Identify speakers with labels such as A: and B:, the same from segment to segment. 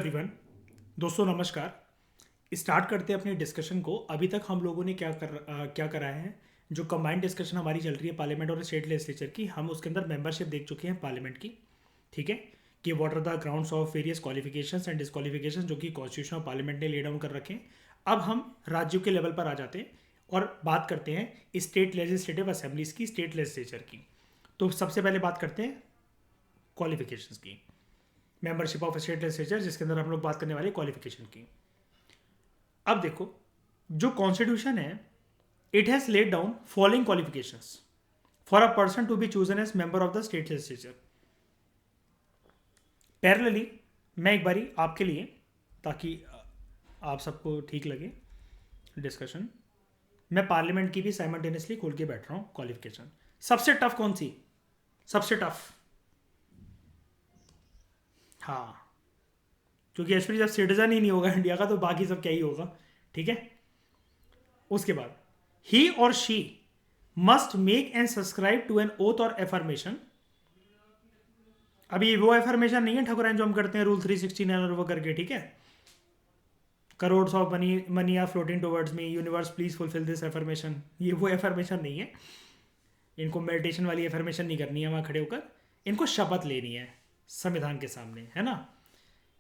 A: Everyone. दोस्तों नमस्कार। Start करते हैं अपने डिस्कशन को। अभी तक हम लोगों ने क्या करा है, जो कंबाइंड डिस्कशन हमारी चल रही है पार्लियामेंट और स्टेट लेजिस्लेचर की, हम उसके अंदर मेंबरशिप देख चुके हैं पार्लियामेंट की। ठीक है, कि what are the grounds of various qualifications and disqualification जो कि कॉन्स्टिट्यूशन ऑफ पार्लियामेंट ने ले डाउन कर रखे हैं। अब हम राज्यों के लेवल पर आ जाते हैं और बात करते हैं स्टेट लेजिस्लेटिव असेंबलीज की, स्टेट लेजिस्लेचर की। तो सबसे पहले बात करते हैं क्वालिफिकेशंस की, मेंबरशिप ऑफ स्टेट लेजिस्लेचर, जिसके अंदर हम लोग बात करने वाले क्वालिफिकेशन की। अब देखो, जो कॉन्स्टिट्यूशन है, it has laid down following qualifications for a person to be chosen as member of the state legislature. Parallelly मैं एक बारी आपके लिए, ताकि आप सबको ठीक लगे डिस्कशन, मैं पार्लियामेंट की भी साइमल्टेनियसली खोल के बैठ रहा हूँ क्वालिफिकेशन। सबसे टफ कौन सी? सबसे टफ, हाँ, क्योंकि एचपी जब सिटीजन ही नहीं होगा इंडिया का तो बाकी सब क्या ही होगा। ठीक है, उसके बाद ही और she must make and subscribe to an oath or affirmation. अभी वो एफर्मेशन नहीं है ठाकुरान जो हम करते हैं रूल 369 और वो करके, ठीक है, crores of money are floating towards me, universe please fulfil this affirmation, ये वो एफर्मेशन नहीं है। इनको मेडिटेशन वाली एफर्मेशन नहीं करनी है वहां खड़े होकर, इनको शपथ लेनी है संविधान के सामने, है ना।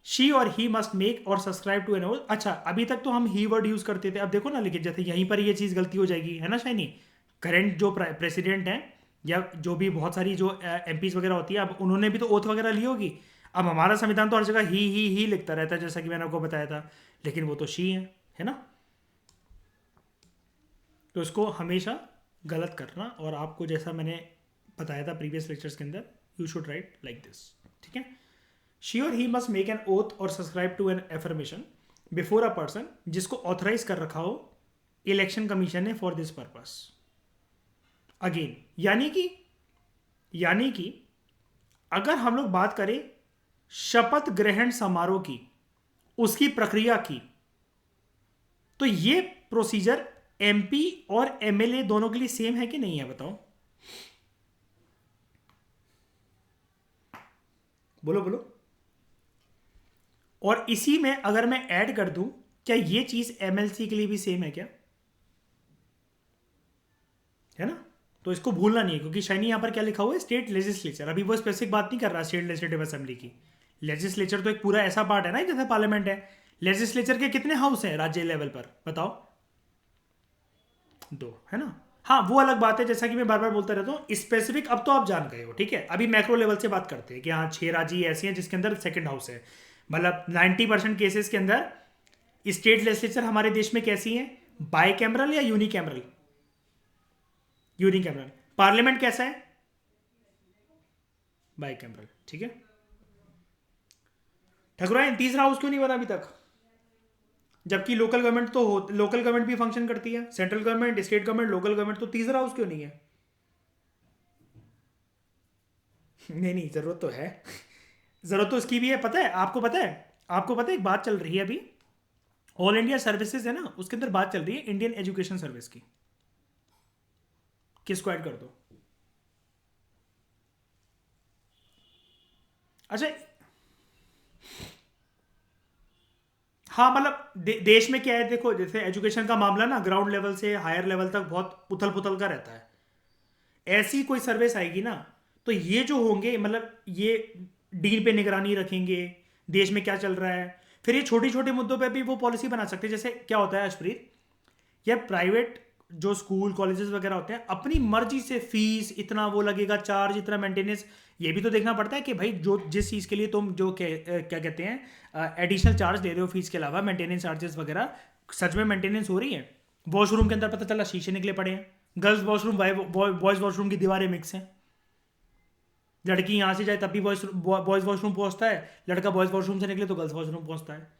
A: शी और ही मस्ट मेक और सब्सक्राइब टू एन ओथ। अच्छा, अभी तक तो हम ही वर्ड यूज करते थे, अब देखो ना, लेकिन जैसे यहीं पर ये चीज गलती हो जाएगी, है ना शाइनी। करंट जो प्रेसिडेंट हैं या जो भी बहुत सारी जो एमपीज वगैरह होती है, अब उन्होंने भी तो ओथ वगैरह ली होगी। अब हमारा संविधान तो हर जगह ही लिखता रहता है, जैसा कि मैंने आपको बताया था, लेकिन वो तो शी है ना। तो इसको हमेशा गलत करना, और आपको जैसा मैंने बताया था प्रीवियस लेक्चर्स के अंदर, you should write like this. ठीक है, शी और he must make an oath और subscribe to an affirmation before a person, जिसको ऑथराइज कर रखा हो इलेक्शन कमीशन ने फॉर दिस पर्पस। अगेन यानी कि अगर हम लोग बात करें शपथ ग्रहण समारोह की, उसकी प्रक्रिया की, तो ये प्रोसीजर एमपी और एमएलए दोनों के लिए सेम है कि नहीं है, बताओ, बोलो बोलो। और इसी में अगर मैं ऐड कर दूं, क्या ये चीज एमएलसी के लिए भी सेम है क्या? है ना। तो इसको भूलना नहीं है, क्योंकि शाइनी यहां पर क्या लिखा हुआ है, स्टेट लेजिस्लेचर। अभी वो स्पेसिफिक बात नहीं कर रहा स्टेट लेजिस्लेटिव असेंबली की। लेजिस्लेचर तो एक पूरा ऐसा पार्ट है ना, जैसे पार्लियामेंट है। लेजिस्लेचर के कितने हाउस हैं राज्य लेवल पर, बताओ? दो, है ना। हाँ, वो अलग बात है, जैसा कि मैं बार बार बोलता रहता हूँ, स्पेसिफिक अब तो आप जान गए हो। ठीक है, अभी मैक्रो लेवल से बात करते हैं कि हाँ 6 राज्य ऐसे हैं जिसके अंदर सेकंड हाउस है। मतलब 90% केसेस के अंदर स्टेट लेजिस्लेचर हमारे देश में कैसी है, बाई कैमरल या यूनिकैमरल? यूनिकैमरल। पार्लियामेंट कैसा है? By cameral. ठीक है, ठकुराइन तीसरा हाउस क्यों नहीं बना अभी तक? जबकि लोकल गवर्नमेंट तो हो, लोकल गवर्नमेंट भी फंक्शन करती है, central government, state government, local government, तो तीसरा हाउस क्यों नहीं है? नहीं नहीं, जरूरत तो है। जरूरत तो इसकी भी है, पता है आपको, पता है आपको पता है, एक बात चल रही है अभी, ऑल इंडिया सर्विसेज है ना, उसके अंदर बात चल रही है इंडियन एजुकेशन सर्विस की। किसको ऐड कर दो? अच्छा, हाँ, मतलब देश में क्या है, देखो, जैसे एजुकेशन का मामला ना ग्राउंड लेवल से हायर लेवल तक बहुत उथल पुथल का रहता है। ऐसी कोई सर्विस आएगी ना, तो ये जो होंगे, मतलब ये डीन पे निगरानी रखेंगे, देश में क्या चल रहा है, फिर ये छोटी छोटे मुद्दों पे भी वो पॉलिसी बना सकते हैं। जैसे क्या होता है अशप्रीत, या प्राइवेट जो स्कूल कॉलेजेस वगैरह होते हैं, अपनी मर्जी से फीस इतना वो लगेगा, चार्ज इतना, मेंटेनेंस, ये भी तो देखना पड़ता है कि भाई जो जिस चीज़ के लिए तुम जो क्या कहते हैं एडिशनल चार्ज दे रहे हो फीस के अलावा, मेंटेनेंस चार्जेस वगैरह, सच में मेंटेनेंस हो रही है? वॉशरूम के अंदर पता चला शीशे निकले पड़े हैं, गर्ल्स वॉशरूम बॉयज वॉशरूम की दीवारें मिक्स हैं, लड़की यहाँ से जाए तब भी बॉयज वॉशरूम पहुंचता है, लड़का बॉयज वॉशरूम से निकले तो गर्ल्स वॉशरूम पहुंचता है।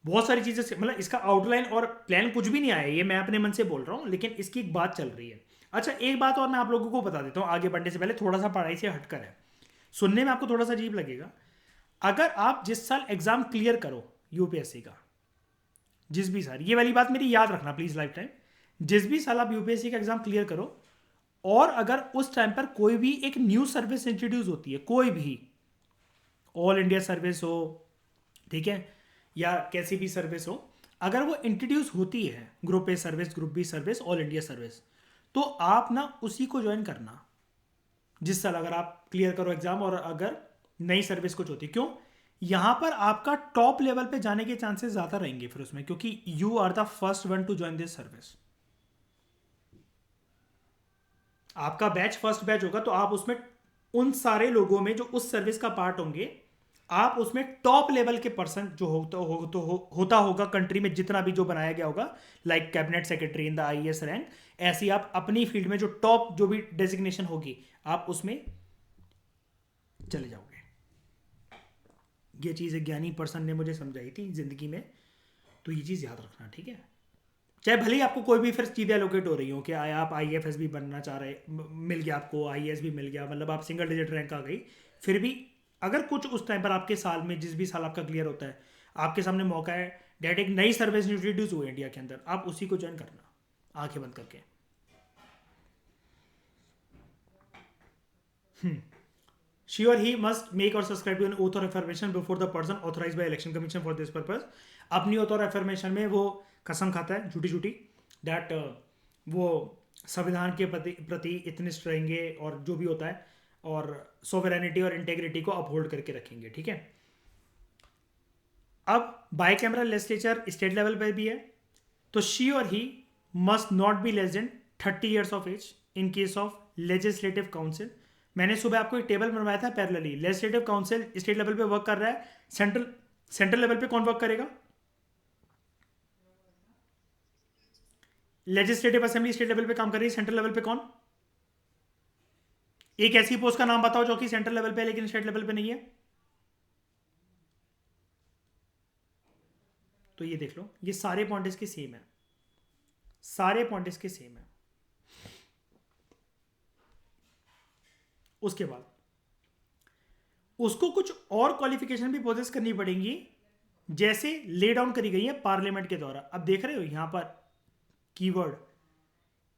A: बहुत सारी चीजें, मतलब इसका आउटलाइन और प्लान कुछ भी नहीं आया, ये मैं अपने मन से बोल रहा हूँ, लेकिन इसकी एक बात चल रही है। अच्छा, एक बात और मैं आप लोगों को बता देता हूँ आगे बढ़ने से पहले, थोड़ा सा पढ़ाई से हटकर है, सुनने में आपको थोड़ा सा अजीब लगेगा। अगर आप जिस साल एग्जाम क्लियर करो यूपीएससी का, जिस भी साल, ये वाली बात मेरी याद रखना प्लीज लाइफ टाइम, जिस भी साल आप यूपीएससी का एग्जाम क्लियर करो, और अगर उस टाइम पर कोई भी एक न्यू सर्विस इंट्रोड्यूस होती है, कोई भी, ऑल इंडिया सर्विस हो, ठीक है, या कैसी भी सर्विस हो, अगर वो इंट्रोड्यूस होती है, group A service, group B service, all India service, तो आप ना उसी को ज्वाइन करना जिस साल अगर आप क्लियर करो एग्जाम, और अगर नई सर्विस कुछ होती, क्यों, यहां पर आपका टॉप लेवल पे जाने के चांसेस ज्यादा रहेंगे फिर उसमें, क्योंकि you are the first one to join this service. आपका बैच फर्स्ट बैच होगा, तो आप उसमें उन सारे लोगों में जो उस सर्विस का पार्ट होंगे, आप उसमें टॉप लेवल के पर्सन जो होता होगा कंट्री में, जितना भी जो बनाया गया होगा, like cabinet secretary in the IAS rank, ऐसे ही आप अपनी फील्ड में जो टॉप जो भी डेजिग्नेशन होगी, आप उसमें चले जाओगे। ये चीज़ एक ज्ञानी पर्सन ने मुझे समझाई थी जिंदगी में, तो ये चीज़ याद रखना, ठीक है। चाहे भले ही आपको कोई भी फिर चीज़ें एलोकेट हो रही हो कि आप आईएफएस भी बनना चाह रहे, मिल गया आपको, आईएएस भी मिल गया, मतलब आप सिंगल डिजिट रैंक आ गई, फिर भी अगर कुछ उस टाइम पर आपके साल में, जिस भी साल आपका क्लियर होता है, आपके सामने मौका है, डेट एक नई सर्विस इंट्रोड्यूस हुई इंडिया के अंदर, आप उसी को ज्वाइन करना आंखें बंद करके। She or he must make or subscribe to an oath or affirmation before the person authorized by election commission for this purpose। अपनी oath और affirmation में वो कसम खाता है झूठी झूठी, that वो संविधान के प्रति इतनिष्ठ रहेंगे, और जो भी होता है, और सोवरेनिटी और इंटेग्रिटी को अपहोल्ड करके रखेंगे, ठीक है। अब bicameral legislature state level पे भी है, तो शी और he must not be less than 30 years of age in case of legislative council. मैंने सुबह आपको एक टेबल बनवाया था parallelly, legislative council state level पे वर्क कर रहा है, सेंट्रल लेवल पे कौन वर्क करेगा, लेजिस्लेटिव असेंबली स्टेट लेवल पे काम कर रही है, सेंट्रल लेवल पे कौन, एक ऐसी पोस्ट का नाम बताओ जो कि सेंट्रल लेवल पे है लेकिन स्टेट लेवल पे नहीं है। तो ये देख लो, ये सारे पॉइंट इसके सेम है, सारे पॉइंट इसके सेम है। उसके बाद उसको कुछ और क्वालिफिकेशन भी पोजेस करनी पड़ेंगी, जैसे ले डाउन करी गई है पार्लियामेंट के द्वारा। अब देख रहे हो यहां पर कीवर्ड,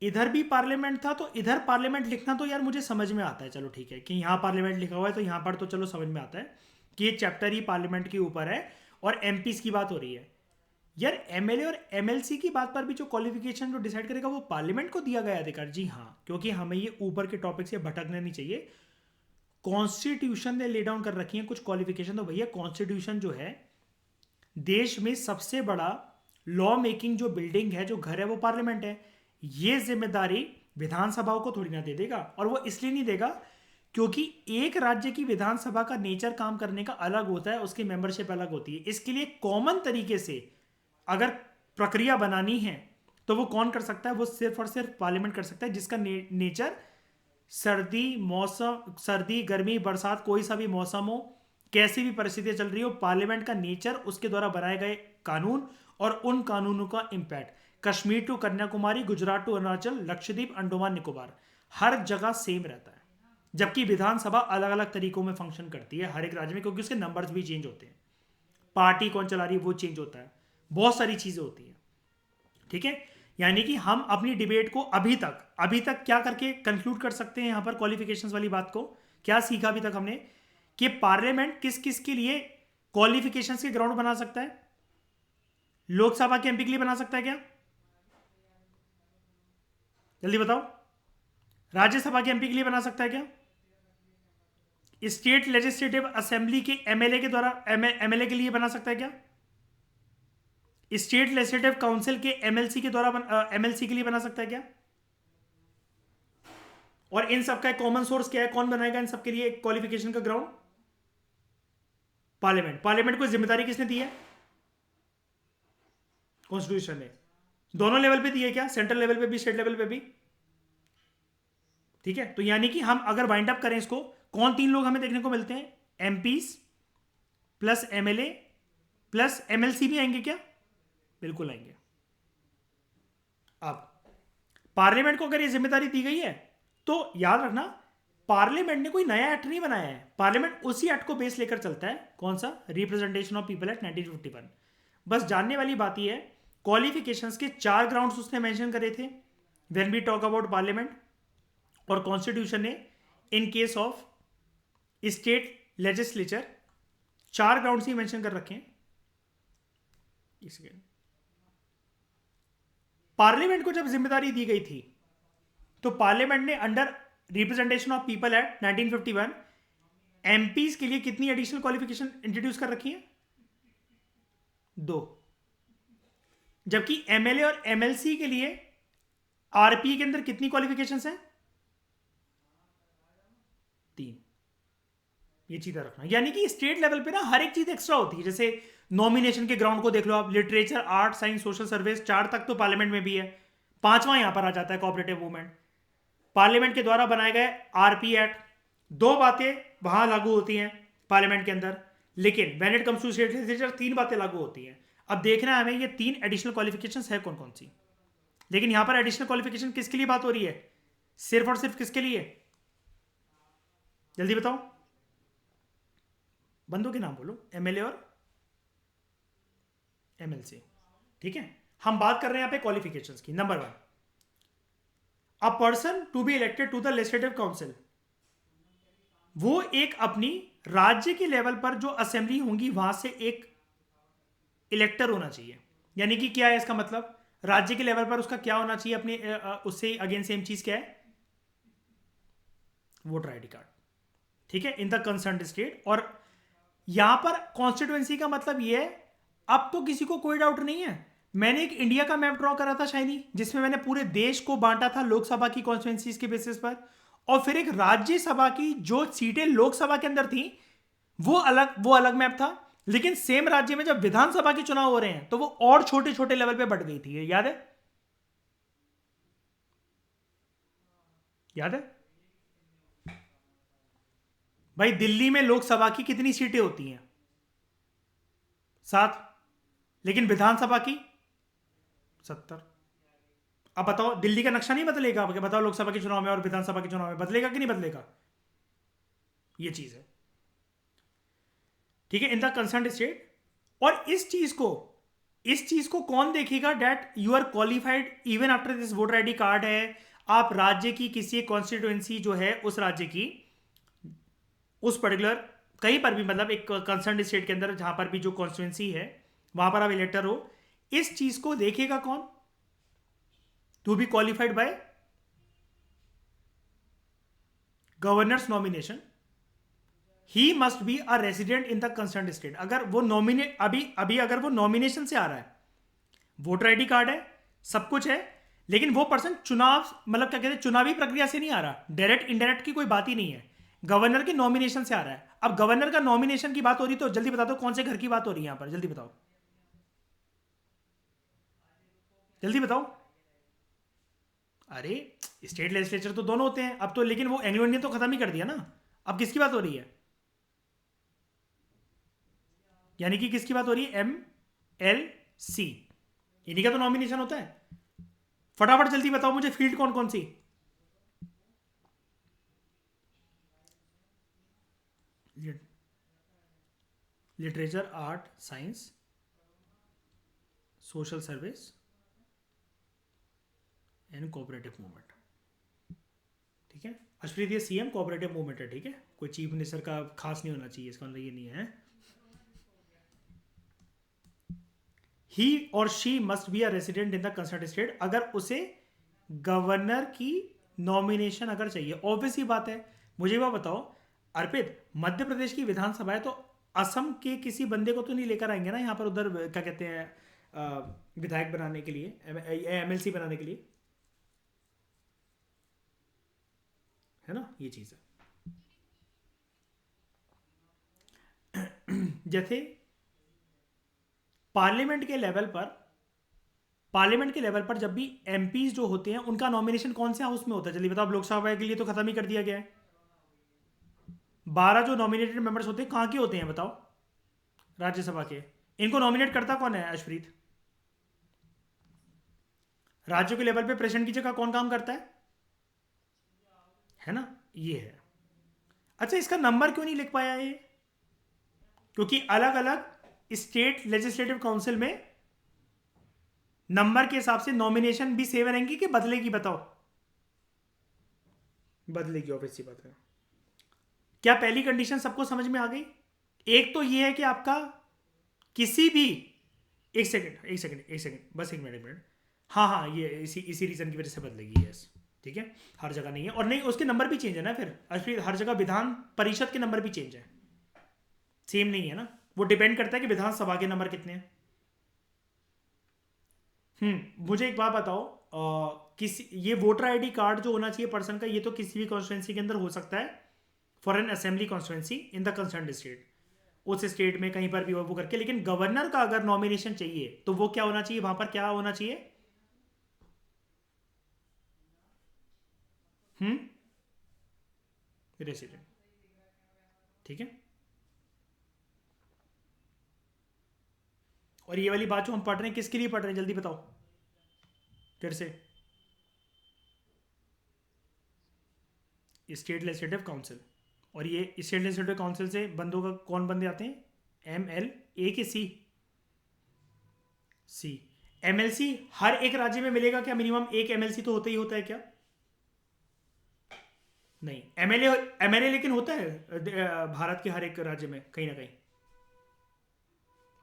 A: इधर भी पार्लियामेंट था, तो इधर पार्लियामेंट लिखना तो यार मुझे समझ में आता है, चलो ठीक है कि यहां पार्लियामेंट लिखा हुआ है, तो यहां पर तो चलो समझ में आता है कि ये चैप्टर ही पार्लियामेंट के ऊपर है और एमपीस की बात हो रही है। यार एमएलए और एमएलसी की बात पर भी जो क्वालिफिकेशन जो डिसाइड करेगा वो पार्लियामेंट को दिया गया अधिकार, जी हाँ, क्योंकि हमें ये ऊपर के टॉपिक से भटकना नहीं चाहिए। कॉन्स्टिट्यूशन ने ले डाउन कर रखी है कुछ क्वालिफिकेशन, तो भैया कॉन्स्टिट्यूशन जो है, देश में सबसे बड़ा लॉ मेकिंग जो बिल्डिंग है, जो घर है, वो पार्लियामेंट है। ये जिम्मेदारी विधानसभाओं को थोड़ी ना दे देगा, और वो इसलिए नहीं देगा क्योंकि एक राज्य की विधानसभा का नेचर काम करने का अलग होता है, उसकी मेंबरशिप अलग होती है। इसके लिए कॉमन तरीके से अगर प्रक्रिया बनानी है तो वो कौन कर सकता है, वो सिर्फ और सिर्फ पार्लियामेंट कर सकता है, जिसका नेचर सर्दी मौसम, सर्दी गर्मी बरसात, कोई सा भी मौसम हो, कैसी भी परिस्थितियां चल रही हो, पार्लियामेंट का नेचर, उसके द्वारा बनाए गए कानून और उन कानूनों का impact, Kashmir to Kanyakumari, Gujarat to Arunachal, Lakshadweep, Andaman Nicobar, हर जगह सेम रहता है। जबकि विधानसभा अलग अलग तरीकों में फंक्शन करती है हर एक राज्य में, क्योंकि उसके नंबर्स भी चेंज होते हैं, पार्टी कौन चला रही है वो चेंज होता है, बहुत सारी चीजें होती हैं, ठीक है। यानी कि हम अपनी डिबेट को अभी तक क्या करके कंक्लूड कर सकते हैं यहां पर क्वालिफिकेशंस वाली बात को, क्या सीखा अभी तक हमने, कि पार्लियामेंट किस किस के लिए क्वालिफिकेशंस के ग्राउंड बना सकता है, लोकसभा के एमपी के लिए बना सकता है क्या, जल्दी बताओ, राज्यसभा के एमपी के लिए बना सकता है क्या, स्टेट लेजिस्लेटिव असेंबली के एमएलए के द्वारा एमएलए के लिए बना सकता है क्या, स्टेट लेजिस्लेटिव काउंसिल के एमएलसी के द्वारा एमएलसी के लिए बना सकता है क्या। और इन सब का कॉमन सोर्स क्या है, कौन बनाएगा इन सब के लिए क्वालिफिकेशन का ग्राउंड, पार्लियामेंट। पार्लियामेंट को जिम्मेदारी किसने दी है, कॉन्स्टिट्यूशन ने, दोनों लेवल पे दी है क्या, सेंट्रल लेवल पे भी स्टेट लेवल पे भी, ठीक है। तो यानी कि हम अगर वाइंड अप करें इसको, कौन तीन लोग हमें देखने को मिलते हैं, MPs plus MLA plus MLC भी आएंगे क्या, बिल्कुल आएंगे। अब पार्लियामेंट को अगर ये जिम्मेदारी दी गई है, तो याद रखना पार्लियामेंट ने कोई नया एक्ट नहीं बनाया है, पार्लियामेंट उसी एक्ट को बेस लेकर चलता है, कौन सा, रिप्रेजेंटेशन ऑफ पीपल एक्ट 1951। बस जानने वाली बात यह है, क्वालिफिकेशंस के 4 ग्राउंड्स उसने मेंशन करे थे when we talk about parliament, और कॉन्स्टिट्यूशन ने in case of state legislature 4 ground ही मेंशन कर रखे हैं इसके। पार्लियामेंट को जब जिम्मेदारी दी गई थी तो पार्लियामेंट ने under representation of people act 1951 MPs के लिए कितनी एडिशनल क्वालिफिकेशन इंट्रोड्यूस कर रखी है? 2। जबकि एमएलए और एमएलसी के लिए आरपी के अंदर कितनी क्वालिफिकेशंस हैं? 3। ये चीज़ रखना, यानी कि स्टेट लेवल पे ना हर एक चीज़ एक्स्ट्रा होती है। जैसे नॉमिनेशन के ग्राउंड को देख लो आप, literature, art, science, social service, 4 तक तो पार्लियामेंट में भी है, 5वां यहां पर आ जाता है कोऑपरेटिव मूवमेंट। पार्लियामेंट के द्वारा बनाए गए आरपी एक्ट, 2 बातें वहां लागू होती हैं पार्लियामेंट के अंदर, लेकिन when it comes to state legislature 3 बातें लागू होती हैं। अब देखना है हमें ये 3 एडिशनल क्वालिफिकेशन है कौन कौन सी। लेकिन यहां पर एडिशनल क्वालिफिकेशन किसके लिए बात हो रही है? सिर्फ और सिर्फ किसके लिए? जल्दी बताओ, बंदों के नाम बोलो, एमएलए और एमएलसी। ठीक है, हम बात कर रहे हैं यहां पे क्वालिफिकेशंस की। Number 1, a person to be elected to the legislative council, वो एक अपनी राज्य के लेवल पर जो असेंबली होंगी वहां से एक इलेक्टर होना चाहिए। यानी कि क्या है इसका मतलब? राज्य के लेवल पर उसका क्या होना चाहिए? अपने उससे अगेन सेम चीज क्या है? Voter ID card. ठीक है, इन द कंसर्न स्टेट। और यहां पर कॉन्स्टिट्यूएंसी का मतलब ये है, अब तो किसी को कोई डाउट नहीं है। मैंने एक इंडिया का मैप ड्रॉ करा था शाइनी, जिसमें मैंने पूरे देश को बांटा था लोकसभा की कॉन्स्टिट्यूएंसीज के बेसिस पर, और फिर एक राज्यसभा की जो सीटें लोकसभा के अंदर थी वो अलग मैप था। लेकिन सेम राज्य में जब विधानसभा के चुनाव हो रहे हैं तो वो और छोटे छोटे लेवल पे बढ़ गई थी। याद है? याद है भाई, दिल्ली में लोकसभा की कितनी सीटें होती हैं? 7। लेकिन विधानसभा की 70। अब बताओ, दिल्ली का नक्शा नहीं बदलेगा? बताओ, लोकसभा के चुनाव में और विधानसभा के चुनाव में बदलेगा कि नहीं बदलेगा? ये चीज है। ठीक है, इन द कंसर्न स्टेट। और इस चीज को कौन देखेगा? That you are qualified even after this voter ID card है। आप राज्य की किसी कॉन्स्टिट्यूएंसी जो है उस राज्य की, उस पर्टिकुलर कहीं पर भी, मतलब एक कंसर्न स्टेट के अंदर जहां पर भी जो कॉन्स्टिट्यूएंसी है वहां पर आप इलेक्टर हो, इस चीज को देखेगा कौन? To be qualified by governor's nomination, he must be a resident in the concern state. अगर वो नॉमिनेट अभी अगर वो नॉमिनेशन से आ रहा है, वोटर आईडी कार्ड है, सब कुछ है, लेकिन वो पर्सन चुनाव, मतलब क्या कहते हैं, चुनावी प्रक्रिया से नहीं आ रहा, डायरेक्ट इनडायरेक्ट की कोई बात ही नहीं है, गवर्नर के नॉमिनेशन से आ रहा है। अब गवर्नर का नॉमिनेशन की बात हो रही तो जल्दी बता दो कौन से घर की बात हो रही है यहां पर? जल्दी बताओ, जल्दी बताओ। अरे स्टेट लेजिस्लेचर तो दोनों होते हैं अब तो, लेकिन वो एंग्लो इंडियन तो खत्म ही कर दिया ना। अब किसकी बात हो रही है? यानी कि किसकी बात हो रही है? MLC, इन्हीं का तो नॉमिनेशन होता है। फटाफट जल्दी बताओ मुझे, फील्ड कौन कौन सी? Literature, art, science, social service and cooperative movement. ठीक है, अश्वरीत ये CM कोऑपरेटिव मूवमेंट है। ठीक है, कोई चीफ मिनिस्टर का खास नहीं होना चाहिए, इसका मतलब ये नहीं है। ही और she must be a resident in the concern state. अगर उसे गवर्नर की नॉमिनेशन अगर चाहिए, ऑब्वियस ही बात है। मुझे वह बताओ अर्पित, मध्य प्रदेश की विधानसभा है तो असम के किसी बंदे को तो नहीं लेकर आएंगे ना यहाँ पर, उधर क्या कहते हैं, विधायक बनाने के लिए, MLC बनाने के लिए, है ना? ये चीज है। जैसे पार्लियामेंट के लेवल पर जब भी MPs जो होते हैं उनका नॉमिनेशन कौन से हाउस में होता है? जल्दी बताओ। लोकसभा के लिए तो खत्म ही कर दिया गया है। 12 जो नॉमिनेटेड मेंबर्स होते हैं कहां के होते हैं बताओ? राज्यसभा के। इनको नॉमिनेट करता कौन है अश्वरीत? राज्यों के लेवल पे प्रेसिडेंट की जगह कौन काम करता है ना? ये है। अच्छा, इसका नंबर क्यों नहीं लिख पाया ये? क्योंकि अलग अलग स्टेट लेजिस्लेटिव काउंसिल में नंबर के हिसाब से नॉमिनेशन भी सेव रहेंगी कि बदलेगी? बताओ। बदलेगी, ऑब्वियस सी बात है। क्या पहली कंडीशन सबको समझ में आ गई? एक तो ये है कि आपका किसी भी, एक सेकंड बस एक मिनट। हाँ हाँ, ये इसी इसी रीजन की वजह से बदलेगी, यस। ठीक है, हर जगह नहीं है, और नहीं उसके नंबर भी चेंज है ना फिर, एक्चुअली हर जगह विधान परिषद के नंबर भी चेंज है, सेम नहीं है ना। वो डिपेंड करता है कि विधानसभा के नंबर कितने हैं। मुझे एक बात बताओ, किसी ये वोटर आईडी कार्ड जो होना चाहिए पर्सन का, ये तो किसी भी कॉन्स्टिट्यूंसी के अंदर हो सकता है for an assembly constituency in the concern state, उस स्टेट में कहीं पर भी वो करके। लेकिन गवर्नर का अगर नॉमिनेशन चाहिए तो वो क्या होना चाहिए, वहां पर क्या होना चाहिए? हम्म रेसिडेंट। ठीक है, और ये वाली बात जो हम पढ़ रहे हैं किसके लिए पढ़ रहे हैं, जल्दी बताओ फिर से। स्टेट लेजिस्लेटिव काउंसिल, और ये स्टेट लेजिस्लेटिव काउंसिल से बंदों का कौन बंदे आते हैं? MLA के सी। MLC हर एक राज्य में मिलेगा क्या? मिनिमम एक MLC तो होता ही होता है क्या? नहीं, MLA लेकिन होता है भारत के हर एक राज्य में कहीं ना कहीं।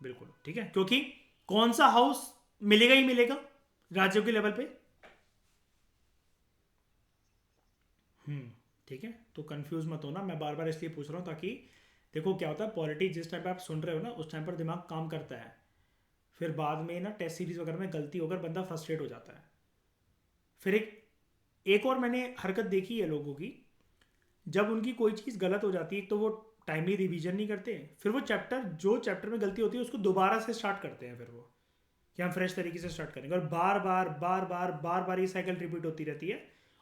A: बिल्कुल ठीक है, क्योंकि कौन सा हाउस मिलेगा ही मिलेगा राज्यों के लेवल पे। ठीक है, तो कंफ्यूज मत होना, मैं बार बार इसलिए पूछ रहा हूँ ताकि देखो क्या होता है, पॉलिटिक्स जिस टाइम पे आप सुन रहे हो ना उस टाइम पर दिमाग काम करता है, फिर बाद में ना टेस्ट सीरीज वगैरह में गलती होकर बंदा फ्रस्ट्रेट हो जाता है। फिर एक और मैंने हरकत देखी है लोगों की, जब उनकी कोई चीज़ गलत हो जाती है तो वो टाइमली रिवीजन नहीं करते, फिर वो जो चैप्टर में गलती होती है उसको दोबारा से स्टार्ट करते हैं, फिर वो कि हम फ्रेश तरीके से स्टार्ट करेंगे, और बार बार ये साइकिल रिपीट होती रहती है,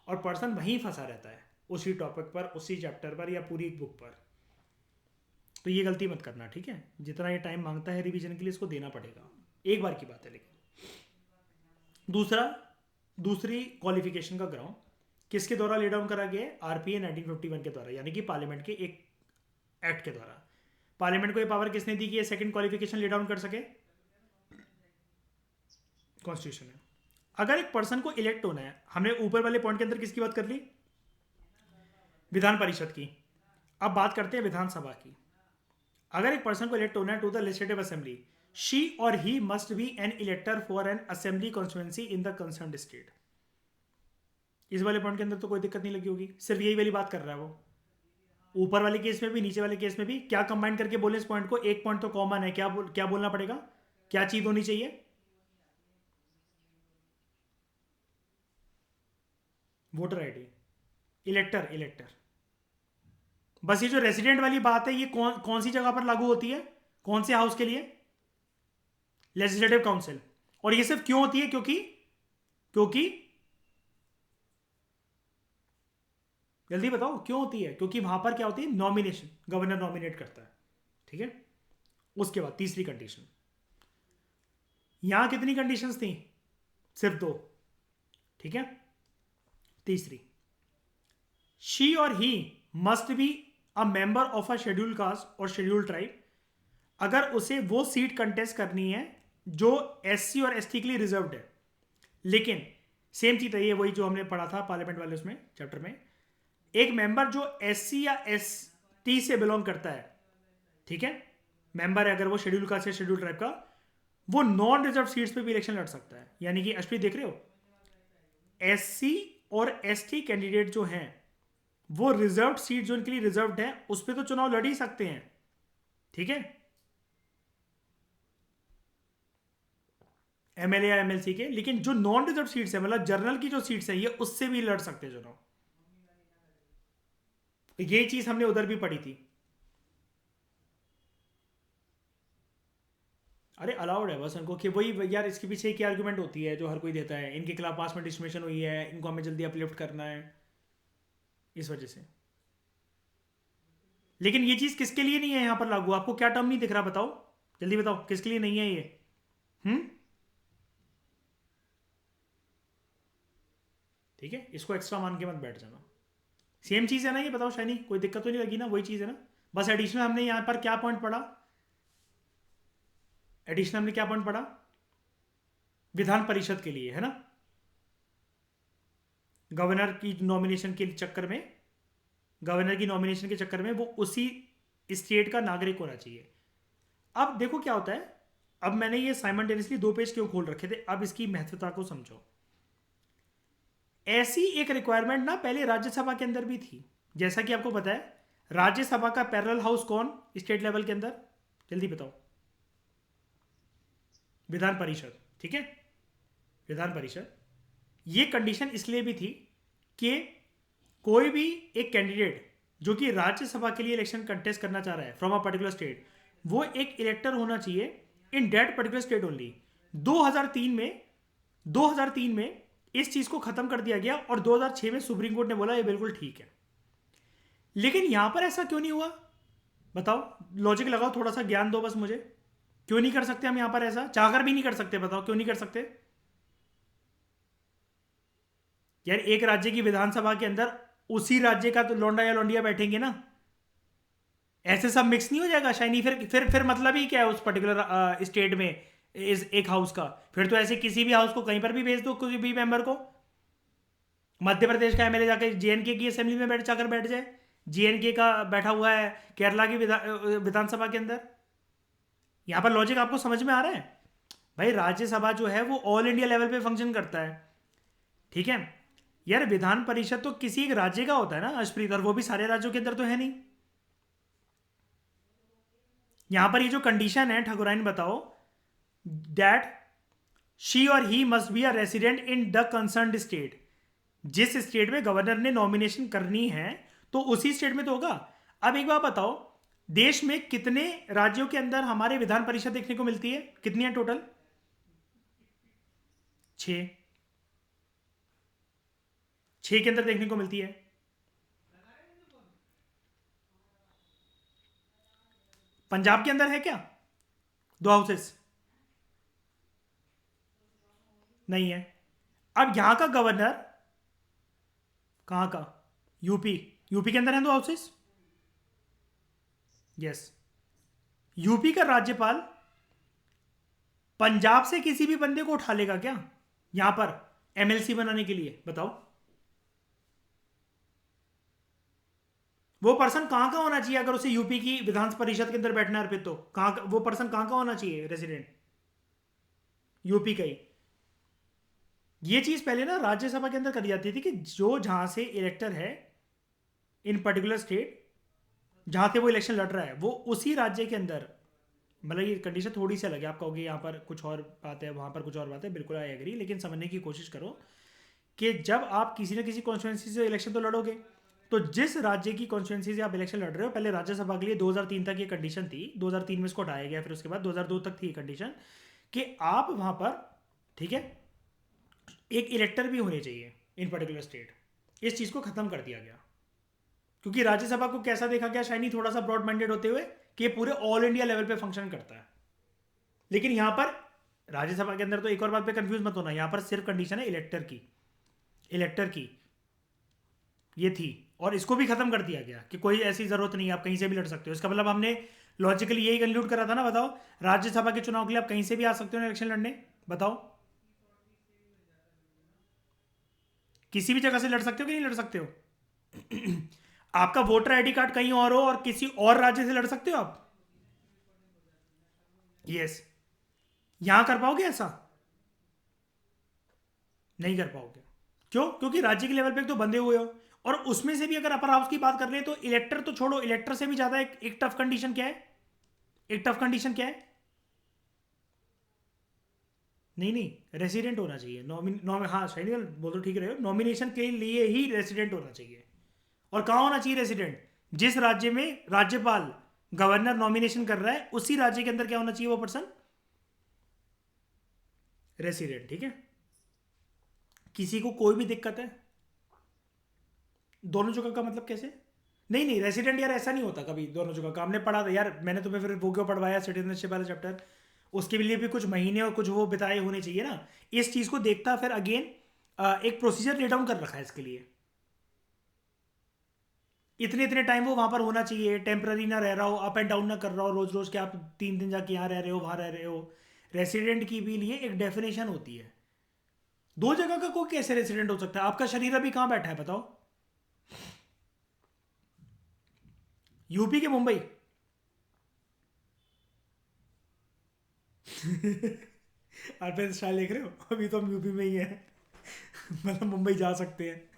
A: और पर्सन वहीं फंसा रहता है उसी टॉपिक पर, उसी चैप्टर पर, या पूरी एक बुक पर। तो ये गलती मत करना, ठीक है? जितना ये टाइम मांगता है रिवीजन के लिए इसको देना पड़ेगा, एक बार की बात है। लेकिन दूसरा, दूसरी क्वालिफिकेशन का ग्राउंड किसके द्वारा ले डाउन करा गया है? RPA 1951 के द्वारा, यानी कि पार्लियामेंट के एक एक्ट के द्वारा। पार्लियामेंट को ये पावर किसने दी कि ये सेकंड क्वालिफिकेशन ले डाउन कर सके? कॉन्स्टिट्यूशन है। अगर एक पर्सन को इलेक्ट होना है, हमने ऊपर वाले पॉइंट के अंदर किसकी बात कर ली? विधान परिषद की। अब बात करते हैं विधानसभा की। अगर एक पर्सन को इलेक्ट होना है to the legislative assembly, she और he must be an elector for an assembly constituency in the concern state. इस वाले पॉइंट के अंदर तो कोई दिक्कत नहीं लगी होगी, सिर्फ यही वाली बात कर रहा है वो। ऊपर वाले केस में भी नीचे वाले केस में भी क्या कंबाइन करके बोले इस पॉइंट को? एक पॉइंट तो कॉमन है, क्या बोलना पड़ेगा? क्या चीज होनी चाहिए? Voter ID. इलेक्टर। बस ये जो रेसिडेंट वाली बात है ये कौन कौन सी जगह पर लागू होती है, कौन से हाउस के लिए? Legislative council. और ये सिर्फ क्यों होती है? क्योंकि क्योंकि जल्दी बताओ क्यों होती है? क्योंकि वहां पर क्या होती है? नॉमिनेशन, गवर्नर नॉमिनेट करता है। ठीक है, उसके बाद तीसरी कंडीशन, यहां कितनी कंडीशंस थी? सिर्फ दो। ठीक है, तीसरी, शी और he must be a member of a schedule caste और शेड्यूल ट्राइब। अगर उसे वो सीट कंटेस्ट करनी है जो SC और ST के लिए रिजर्व्ड है, लेकिन सेम चीज है ये, वही जो हमने पढ़ा था पार्लियामेंट वाले उसमें चैप्टर में, एक मेंबर जो SC या ST से बिलोंग करता है, ठीक है, मेंबर है अगर वो शेड्यूल कास्ट या शेड्यूल ट्राइब का, वो नॉन रिजर्व सीट्स पे भी इलेक्शन लड़ सकता है। यानी कि एसपी देख रहे हो, SC और ST कैंडिडेट जो हैं वो रिजर्व सीट जो इनके लिए रिजर्व्ड है उस पर तो चुनाव लड़ ही सकते हैं। ठीक है, MLA या MLC के, लेकिन जो नॉन रिजर्व सीट्स है, मतलब जनरल की जो सीट्स है, ये उससे भी लड़ सकते हैं चुनाव। ये चीज हमने उधर भी पढ़ी थी। अरे अलाउड है बस उनको, कि वही यार इसके पीछे एक आर्गुमेंट होती है जो हर कोई देता है, इनके खिलाफ पास में डिस्मिशन हुई है, इनको हमें जल्दी अपलिफ्ट करना है, इस वजह से। लेकिन ये चीज किसके लिए नहीं है यहां पर लागू? आपको क्या टर्म नहीं दिख रहा? बताओ, जल्दी बताओ किसके लिए नहीं है ये। हम्म ठीक है, इसको एक्स्ट्रा मान के मत बैठ जाना। सेम चीज है ना ये? बताओ शाइनी, कोई दिक्कत तो नहीं लगी ना? वही चीज है ना? बस एडिशनल हमने यहां पर क्या पॉइंट पढ़ा? एडिशनल हमने क्या पॉइंट पढ़ा? विधान परिषद के लिए, है ना? गवर्नर की नॉमिनेशन के चक्कर में, गवर्नर की नॉमिनेशन के चक्कर में वो उसी स्टेट का नागरिक होना चाहिए। अब देखो क्या होता है, अब मैंने ये साइमल्टेनियसली 2 पेज क्यों खोल रखे थे, अब इसकी महत्वता को समझो। ऐसी एक रिक्वायरमेंट ना पहले राज्यसभा के अंदर भी थी। जैसा कि आपको पता है, राज्यसभा का पैरेलल हाउस कौन स्टेट लेवल के अंदर, जल्दी बताओ। विधान परिषद, ठीक है, विधान परिषद। ये कंडीशन इसलिए भी थी कि कोई भी एक कैंडिडेट जो कि राज्यसभा के लिए इलेक्शन कंटेस्ट करना चाह रहा है फ्रॉम अ पर्टिकुलर स्टेट, वो एक इलेक्टर होना चाहिए इन डेट पर्टिकुलर स्टेट ओनली। 2003 में इस चीज को खत्म कर दिया गया और 2006 में सुप्रीम कोर्ट ने बोला ये बिल्कुल ठीक है। लेकिन यहां पर ऐसा क्यों नहीं हुआ, बताओ, लॉजिक लगाओ, थोड़ा सा ज्ञान दो बस मुझे। क्यों नहीं कर सकते हम यहां पर ऐसा, चाहकर भी नहीं कर सकते, बताओ क्यों नहीं कर सकते। यार एक राज्य की विधानसभा के अंदर उसी राज्य का तो लौंडा या लौंडिया बैठेंगे ना, ऐसे सब मिक्स नहीं हो जाएगा शाइनी, फिर मतलब ही क्या है उस पर्टिकुलर स्टेट में इस एक हाउस का। फिर तो ऐसे किसी भी हाउस को कहीं पर भी भेज दो, किसी भी मेंबर को। मध्य प्रदेश का एमएलए जाकर जेएनके की असेंबली में बैठ जाए, जेएनके का बैठा हुआ है केरला की विधानसभा के अंदर। यहां पर लॉजिक आपको समझ में आ रहा है भाई। राज्यसभा जो है वो ऑल इंडिया लेवल पे फंक्शन करता है, ठीक है। यार विधान परिषद तो किसी एक राज्य का होता है ना अशप्रीत, और वो भी सारे राज्यों के अंदर तो है नहीं। यहां पर ये जो कंडीशन है ठाकुराइन बताओ, दैट शी और he must be a resident in the concerned state. जिस स्टेट में गवर्नर ने नॉमिनेशन करनी है तो उसी स्टेट में तो होगा। अब एक बात बताओ, देश में कितने राज्यों के अंदर हमारे विधान परिषद देखने को मिलती है, कितनी है टोटल? 6। 6 के अंदर देखने को मिलती है। पंजाब के अंदर है क्या 2 हाउसेस? नहीं है। अब यहां का गवर्नर, कहां का, यूपी, यूपी के अंदर है 2 हाउसेस, यस। यूपी का राज्यपाल पंजाब से किसी भी बंदे को उठा लेगा क्या यहां पर एमएलसी बनाने के लिए, बताओ। वो पर्सन कहां का होना चाहिए अगर उसे यूपी की विधान परिषद के अंदर बैठना है अर्पित, तो वो पर्सन कहां का होना चाहिए रेसिडेंट, यूपी का ही। ये चीज पहले ना राज्यसभा के अंदर करी जाती थी कि जो जहां से इलेक्टर है इन पर्टिकुलर स्टेट, जहां से वो इलेक्शन लड़ रहा है, वो उसी राज्य के अंदर, मतलब ये कंडीशन थोड़ी सी अलग है। आप कहोगे यहाँ पर कुछ और बात है, वहाँ पर कुछ और बात है, बिल्कुल आई एग्री, लेकिन समझने की कोशिश करो कि जब आप किसी न किसी कॉन्स्टिट्यूंसी से इलेक्शन तो लड़ोगे, तो जिस राज्य की कॉन्स्टिट्यूंसी से आप इलेक्शन लड़ रहे हो, पहले राज्यसभा के लिए 2003 तक ये कंडीशन थी, 2003 में इसको हटाया गया, फिर उसके बाद 2002 तक थी ये कंडीशन कि आप वहाँ पर, ठीक है, एक इलेक्टर भी होने चाहिए इन पर्टिकुलर स्टेट। इस चीज़ को ख़त्म कर दिया गया क्योंकि राज्यसभा को कैसा देखा गया शाइनी, थोड़ा सा ब्रॉड माइंडेड होते हुए कि ये पूरे ऑल इंडिया लेवल पे फंक्शन करता है। लेकिन यहां पर राज्यसभा के अंदर तो एक और बात पे कंफ्यूज मत होना, यहां पर सिर्फ कंडीशन है इलेक्टर की ये थी, और इसको भी खत्म कर दिया गया कि कोई ऐसी जरूरत नहीं है, आप कहीं से भी लड़ सकते हो। इसका मतलब हमने लॉजिकली यही कंक्लूड करा था ना, बताओ। राज्यसभा के चुनाव के लिए आप कहीं से भी आ सकते हो इलेक्शन लड़ने, बताओ। किसी भी जगह से लड़ सकते हो कि नहीं लड़ सकते हो? आपका वोटर आईडी कार्ड कहीं और हो और किसी और राज्य से लड़ सकते हो आप, यस। यहां कर पाओगे ऐसा? नहीं कर पाओगे। क्यों? क्योंकि राज्य के लेवल पे तो बंधे हुए हो, और उसमें से भी अगर अपर हाउस की बात कर ले तो इलेक्टर तो छोड़ो, इलेक्टर से भी ज्यादा एक टफ कंडीशन क्या है, एक टफ कंडीशन क्या है? नहीं नहीं, रेसिडेंट होना चाहिए। हाँ शायद बोल तो ठीक रहे हो, नॉमिनेशन के लिए ही रेसिडेंट होना चाहिए। और कहाँ होना चाहिए रेसिडेंट? जिस राज्य में राज्यपाल गवर्नर नॉमिनेशन कर रहा है उसी राज्य के अंदर क्या होना चाहिए वो पर्सन, रेसिडेंट, ठीक है। किसी को कोई भी दिक्कत है? दोनों जगह का मतलब कैसे? नहीं नहीं, रेसिडेंट यार ऐसा नहीं होता कभी दोनों जगह का, हमने पढ़ा था यार, मैंने तुम्हें फिर वो क्यों पढ़वाया सिटीजनशिप वाला चैप्टर, उसके लिए भी कुछ महीने और कुछ वो बिताए होने चाहिए ना। इस चीज को देखता फिर अगेन एक प्रोसीजर ले डाउन कर रखा है इसके लिए, इतने इतने टाइम वो वहां पर होना चाहिए, टेम्पररी ना रह रहा हो, अप एंड डाउन ना कर रहा हो रोज रोज के, आप 3 दिन जाके यहाँ रह रहे हो वहां रह रहे हो। रेसिडेंट की भी लिए एक डेफिनेशन होती है। 2 जगह का कोई कैसे रेसिडेंट हो सकता है? आपका शरीर अभी कहाँ बैठा है बताओ? यूपी के मुंबई? आप स्टाइल देख रहे हो, अभी तो हम यूपी में ही है। मतलब मुंबई जा सकते हैं।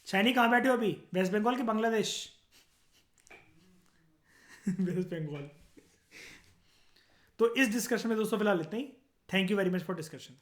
A: शैनी कहाँ बैठे हो अभी, वेस्ट बंगाल की बांग्लादेश? वेस्ट बंगाल। तो इस डिस्कशन में दोस्तों फिलहाल इतना ही। Thank you very much for discussion.